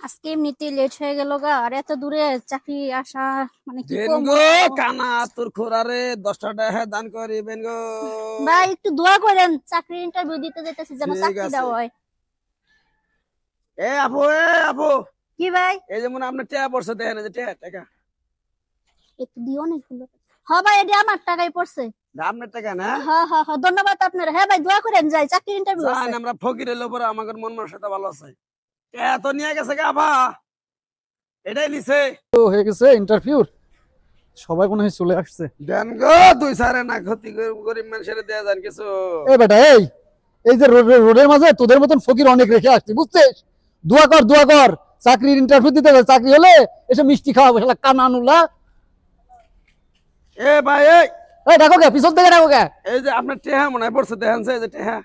আজকে এমনিতেই লেট হয়ে গেল গা, আর এত দূরে চাকরি আসা মানে কি দেন কম। গো কানা তোর খোরারে 10টা টাকা দান করিবেন গো। ভাই একটু দোয়া করেন, চাকরি ইন্টারভিউ দিতে যেতেছি যেন ঠিক চাকরি আছে। দেওয়া হয়। এ আপু কি ভাই? এই যেমন আপনার টাকা পড়ছে দেখেন, এই যে টাকা একটু দিও অনেকগুলো। হ্যাঁ ভাই, এটা আমার টাকাই পড়ছে। আপনার টাকা না। হ্যাঁ হ্যাঁ হ্যাঁ, ধন্যবাদ আপনার। হ্যাঁ ভাই, দোয়া করেন, যাই চাকরি ইন্টারভিউ জান আছে। আমরা ফকির এলো পরে আমাদের মন মানসিকতা ভালো আছে। টাকা তো নিয়ে গেছে গা আবা, এটাই লিছে। তো হয়ে গেছে ইন্টারভিউ, সবাই মনে হয় চলে আসছে। দেন গো দুই সারে না ক্ষতি গরিব মানুষের দেয়া যান কিছু। এই বেটা এই এই যে রোডের মাঝে তোদের মতন ফকির অনেক রেখে আসছি, বুঝছিস? দোয়া কর দোয়া কর, চাকরির ইন্টারভিউ দিতে যাবে, চাকরি হলে এসে মিষ্টি খাওয়াবো, শালা কানানুল্লাহ। এ ভাই এই ডাকো কে, পিছন থেকে ডাকো কে? এই যে আপনার টেহা মনে হয় পড়ছে দেখেন, এই যে টেহা।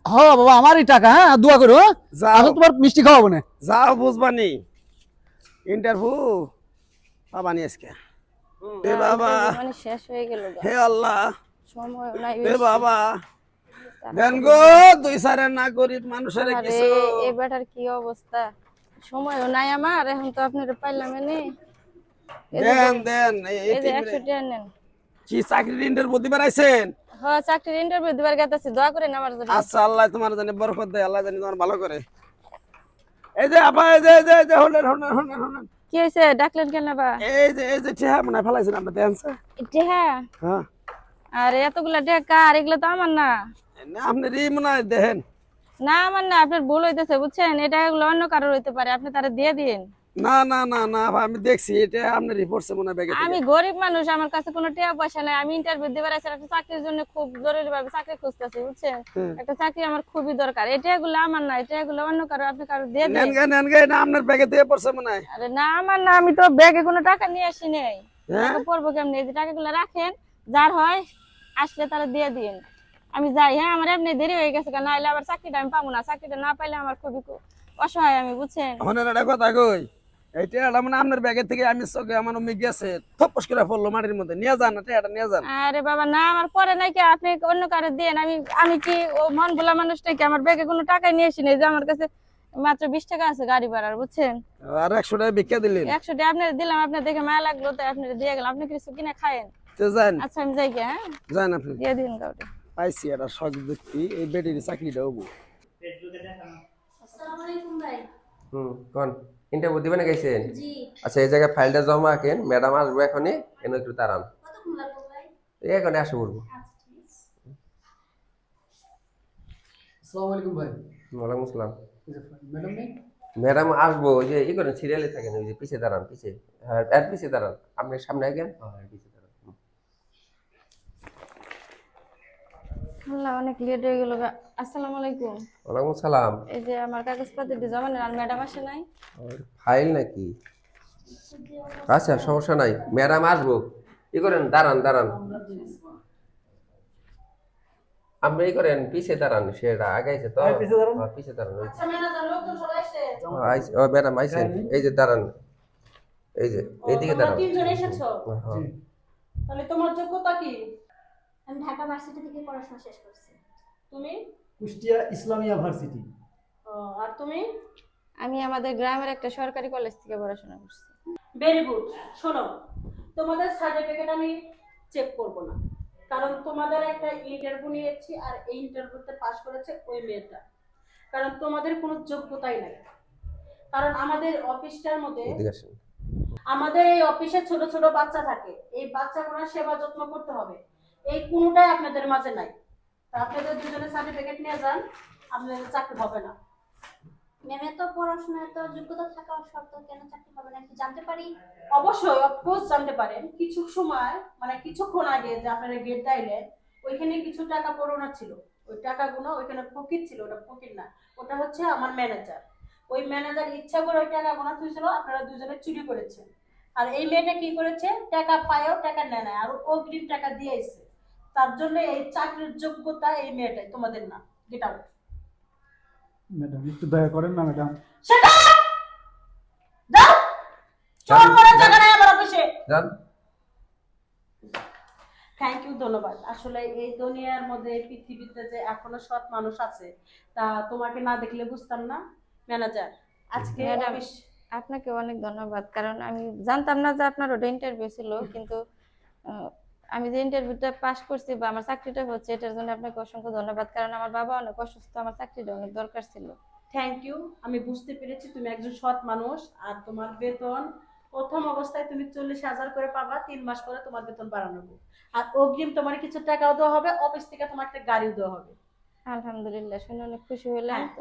হ্যাঁ বাবা, আমারই টাকা, হ্যাঁ দোয়া করো, হ্যাঁ যাও। আসো তোমার মিষ্টি খাওয়াবো না। যাও বুঝবানি ইন্টারভিউ বাবানি আজকে। এ বাবা মানে শেষ হয়ে গেল গা, হে আল্লাহ, সময় নাই এ বেশি। বাবা দেন গো দুই সারে না গরিব মানুষের আরে কিছু। এই বেটার কি অবস্থা, সময়ও নাই আমার, এখন তো আপনারা পাইলাম এনে। দেন দেন এই যে 100 টাকা নেন। কি চাকরির ইন্টারভিউ দিবার আইছেন? হ্যাঁ, চাকরির ইন্টারভিউ দিবার গেতেছি, দোয়া করেন আমার জন্য। আচ্ছা আল্লাহ তোমার জানি বরকত দেয়, আল্লাহ জানি তোমার ভালো করে। এই যে আপা এই যে এই যে এই যে হলেন হলেন হলেন হলেন কি হয়েছে, ডাকলেন কেন বা? এই যে টেহা মনে হয় ফেলাইছেন আপনি দেন স্যার। হ্যাঁ, হ্যাঁ আর এতগুলা টাকা, আর এগুলো তো আমার না। না আপনি রি মনে হয় দেখেন। না আমার না, আপনার ভুল হইতেছে বুঝছেন, এটা এগুলো অন্য কারোর হইতে পারে, আপনি তারা দিয়ে দিন। না না না না আমি দেখছি এটা আপনার রিপোর্টস মনে হয় ব্যাগে আমি থেকে। গরিব মানুষ, আমার কাছে কোনো টাকা পয়সা নাই, আমি ইন্টারভিউ দিবার আছি, একটা চাকরির জন্য খুব জরুরি ভাবে চাকরি খুঁজতেছি বুঝছেন। একটা চাকরি আমার খুবই দরকার, এটা এগুলো আমার না, এটা এগুলো অন্য কারো, আপনি কারো দিয়ে নেন দিন। গে নেন গে, এটা আপনার ব্যাগে থেকে পড়ছে মনে হয়। আরে না আমার না, আমি তো ব্যাগে কোনো টাকা নিয়ে আসি নাই। হ্যাঁ টাকা পড়বো কেমনি, এই যে টাকাগুলো রাখেন, যার হয় আসলে তারা দিয়ে দিন। আমি যাই, হ্যাঁ আমার এমনি দেরি হয়ে গেছে, না হলে আবার চাকরিটা আমি পাবো না, চাকরিটা না পাইলে আমার খুবই অসহায় আমি বুঝছেন। এখন একটা কথা কই, এইটা এটা মানে আপনার ব্যাগের থেকে আমি চোখে আমার অমনি গেছে থপস করে পড়লো মাটির মধ্যে, নিয়ে যান এটা এটা নিয়ে যান। আরে বাবা না, আমার পরে নাই কি, আপনি অন্য কারো দেন। আমি আমি কি ও মন ভোলা মানুষ নাকি, আমার ব্যাগে কোনো টাকাই নিয়ে আসি নাই, যে আমার কাছে মাত্র 20 টাকা আছে গাড়ি ভাড়ার বুঝছেন। আর 100 টাকা ভিক্ষা দিলেন। 100 টাকা আপনার দিলাম, আপনার দেখে মায়া লাগলো তাই আপনার দিয়ে গেলাম, আপনি কিছু কিনে খায়েন। তো যান আচ্ছা আমি যাই গিয়া, হ্যাঁ যান আপনি। দিয়ে দিন কাউকে। পাইছি এটা শখ দেখি এই বেটির চাকরিটা হবো। আসসালামু আলাইকুম ভাই। কোন ইন্টারভিউ দিবেন গেছেন? জি। আচ্ছা এই জায়গায় ফাইলটা জমা রাখেন, ম্যাডাম আসবে এখনই, এনে একটু দাঁড়ান। কতক্ষণ লাগবে ভাই? এখানে আসে বলবো। আচ্ছা ঠিক আছে। আসসালামু আলাইকুম ভাই। ওয়ালাইকুম আসসালাম। ম্যাডাম নেই? ম্যাডাম আসবো, ওই যে ই করেন সিরিয়ালে থাকেন, ওই যে পিছে দাঁড়ান, পিছে, হ্যাঁ এর পিছে দাঁড়ান, আপনি সামনে আগেন, হ্যাঁ পিছে দাঁড়ান। আল্লাহ, অনেক লেট হয়ে গেল গা। আসসালামু আলাইকুম। ওয়ালাইকুম আসসালাম। এই যে আমার কাগজপত্র জমা নেন, আর ম্যাডাম আসে নাই। ফাইল নাকি? আচ্ছা সমস্যা নাই, ম্যাডাম আসবো, ই করেন দাঁড়ান দাঁড়ান, আপনি ই করেন পিছে দাঁড়ান, সেটা আগে আছে তো, হ্যাঁ, পিছে দাঁড়ান। আচ্ছা ম্যাডাম, লোকজন সবাই আসছে। ও ম্যাডাম আইসেন, এই যে দাঁড়ান, এই যে এইদিকে দাঁড়ান। তিনজন এসেছো, হ্যাঁ তাহলে তোমার যোগ্যতা কি? আমি ঢাকা ভার্সিটি থেকে পড়াশোনা শেষ করছি। তুমি? কুষ্টিয়া ইসলামিয়া ভার্সিটি। আর তুমি? আমি আমাদের গ্রামের একটা সরকারি কলেজ থেকে পড়াশোনা করছি। Very good. শোনো, তোমাদের সার্টিফিকেট আমি চেক করব না, কারণ তোমাদের একটা ইন্টারভিউ নিয়েছি, আর এই ইন্টারভিউতে পাস করেছে ওই মেয়েটা, কারণ তোমাদের কোনো যোগ্যতাই নাই। কারণ আমাদের অফিসটার মধ্যে, এদিকে আসেন। আমাদের এই অফিসে ছোট ছোট বাচ্চা থাকে, এই বাচ্চাগুলোর সেবা যত্ন করতে হবে, এই কোনোটাই আপনাদের মাঝে নাই। তা আপনাদের দুজনের সার্টিফিকেট নিয়ে যান, আপনাদের চাকরি হবে না। ম্যাম, এত পড়াশোনা, এত যোগ্যতা থাকা সত্ত্বেও কেন চাকরি হবে না, একটু জানতে পারি? অবশ্যই অফকোর্স জানতে পারেন। কিছু সময় মানে কিছুক্ষণ আগে যে আপনারা গেট দিলেন, ওইখানে কিছু টাকা পড়ানো ছিল, ওই টাকাগুলো ওইখানে ফকির ছিল, ওটা ফকির না, ওটা হচ্ছে আমার ম্যানেজার। ওই ম্যানেজার ইচ্ছা করে ওই টাকাগুলো তুলছিল, আপনারা দুজনে চুরি করেছেন। আর এই মেয়েটা কি করেছে, টাকা পায়ও টাকা নেয় না, আর অগ্রিম টাকা দিয়েছে। তার জন্য এই চাকরির যোগ্যতা এই মেয়েটাই, তোমাদের না। Get out. ম্যাডাম একটু দয়া করেন না ম্যাডাম। সেটা চোর মরার জায়গা নাই আমার অফিসে। যান। থ্যাংক ইউ, ধন্যবাদ। আসলে এই দুনিয়ার মধ্যে, এই পৃথিবীতে যে এখনো সৎ মানুষ আছে, তা তোমাকে না দেখলে বুঝতাম না। ম্যানেজার, আজকে ম্যাডাম, অফিস আপনাকে অনেক ধন্যবাদ, কারণ আমি জানতাম না যে আপনার ওটা ইন্টারভিউ ছিল, কিন্তু আহ, আমি যে ইন্টারভিউটা পাস করছি বা আমার চাকরিটা হচ্ছে, এটার জন্য আপনাকে অসংখ্য ধন্যবাদ, কারণ আমার বাবা অনেক অসুস্থ, আমার চাকরিটা অনেক দরকার ছিল। Thank you. আমি বুঝতে পেরেছি তুমি একজন সৎ মানুষ। আর তোমার বেতন প্রথম অবস্থায় তুমি 40,000 করে পাবা, 3 মাস পরে তোমার বেতন বাড়ানো হবে। আর অগ্রিম তোমার কিছু টাকাও দেওয়া হবে, অফিস থেকে তোমার একটা গাড়িও দেওয়া হবে। আলহামদুলিল্লাহ, শুনে অনেক খুশি হলাম। হ্যাঁ।